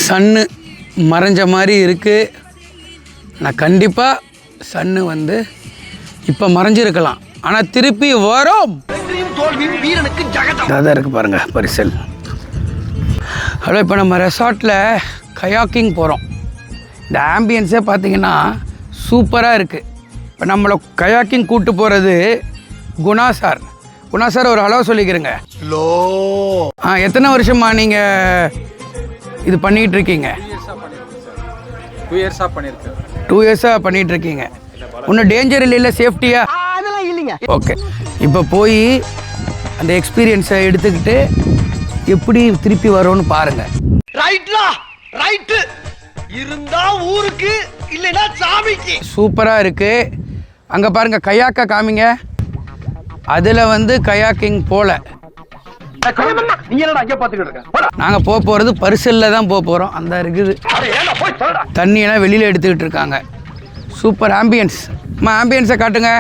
சன்னு மறைஞ்ச மாதிரி இருக்குது. நான் கண்டிப்பாக சன்னு வந்து இப்போ மறைஞ்சிருக்கலாம், ஆனால் திருப்பி வரும். அதான் இருக்குது பாருங்கள் பரிசல். ஹலோ, இப்போ நம்ம ரெசார்ட்டில் கயாக்கிங் போகிறோம். இந்த ஆம்பியன்ஸே பார்த்தீங்கன்னா சூப்பராக இருக்குது. இப்போ நம்மளை கயாக்கிங் கூப்பிட்டு போகிறது குணா சார். குணா சார் ஒரு ஹலோ சொல்லிக்கிறேங்க. ஹலோ. எத்தனை வருஷமா நீங்கள் இது பண்ணிகிட்டு இருக்கீங்க? 2 இயர்ஸாக பண்ணியிருக்கேன். 2 இயர்ஸாக பண்ணிகிட்டு இருக்கீங்க. ஒன்றும் டேஞ்சர் இல்லை, சேஃப்டியா? அதெல்லாம் இல்லைங்க. ஓகே, இப்போ போய் அந்த எக்ஸ்பீரியன்ஸை எடுத்துக்கிட்டு எப்படி திருப்பி வரோன்னு பாருங்க. ரைட்லா ரைட்டு இருந்தா ஊருக்கு இல்லைன்னா சாமிக்கு. சூப்பராக இருக்குது. அங்கே பாருங்கள் கயாக்கா காமிங்க. அதில் வந்து கயாக்கிங் போல நாங்கள் போகிறது பரிசலில் தான் போகிறோம். அந்த இருக்குது தண்ணியெல்லாம் வெளியில் எடுத்துக்கிட்டு இருக்காங்க. Super ambience. அம்மா ஆம்பியன்ஸை காட்டுங்க.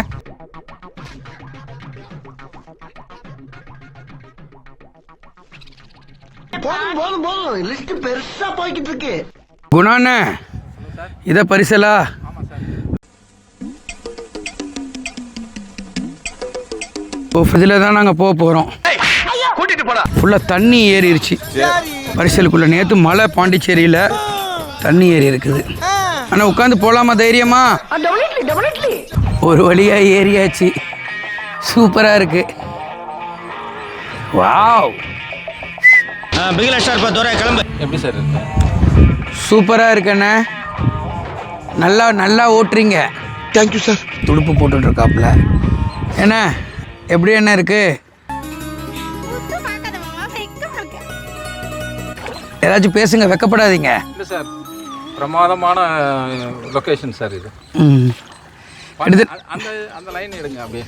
குணாண்ணே, இதை பரிசலா? இதில் தான் நாங்கள் போகிறோம். ஃபுல்லாக தண்ணி ஏறிடுச்சு பரிசலுக்குள்ளே. நேற்று மழை பாண்டிச்சேரியில் தண்ணி ஏறி இருக்குது. ஆனால் உட்காந்து போகலாமா தைரியமா? ஒரு வழியாக ஏறியாச்சு. சூப்பராக இருக்குது. வாவ், கிளம்பு. எப்படி சார் இருக்கு? சூப்பராக இருக்குண்ணே. நல்லா ஓட்டுறீங்க. Thank you sir. துடுப்பு போட்டுட்ருக்காப்புல. என்ன எப்படி என்ன இருக்குது? ஏதாச்சும் பேசுங்க, வெக்கப்படாதீங்க. இல்லை சார், பிரமாதமான லொக்கேஷன் சார் இது. எடுத்து அந்த லைன் எடுங்க அப்படியே.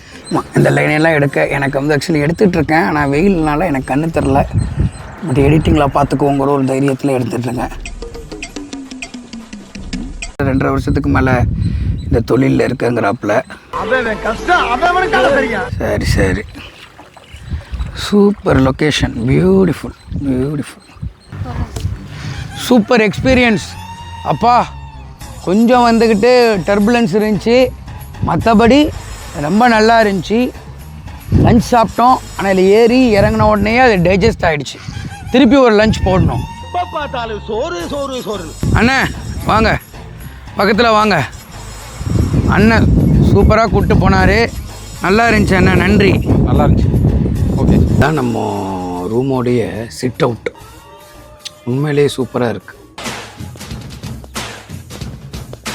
இந்த லைனெல்லாம் எடுக்க எனக்கு வந்து ஆக்சுவலி எடுத்துகிட்ருக்கேன். ஆனால் வெயில்னால எனக்கு கண்ணு தெரில. பட் எடிட்டிங்கில் பார்த்துக்குவோங்கிற ஒரு தைரியத்தில் எடுத்துட்ருக்கேன். 2.5 வருஷத்துக்கு மேலே இந்த தொழிலில் இருக்குங்கிறாப்புல. சரி. Super location. Beautiful. Super experience. அப்பா, கொஞ்சம் வந்துக்கிட்டு டர்புலன்ஸ் இருந்துச்சு, மற்றபடி ரொம்ப நல்லா இருந்துச்சு. லஞ்ச் சாப்பிட்டோம். ஆனால் இதில் ஏறி இறங்கின உடனே அது டைஜஸ்ட் ஆகிடுச்சு. திருப்பி ஒரு லஞ்ச் போடணும். அண்ணே வாங்க, பக்கத்தில் வாங்க. அண்ணன் சூப்பராக கூப்பிட்டு போனார். நல்லா இருந்துச்சு அண்ணா, நன்றி. நல்லா இருந்துச்சு. ஓகே, தான் நம்ம ரூமோடைய சிட் அவுட். உண்மையிலே சூப்பராக இருக்குது.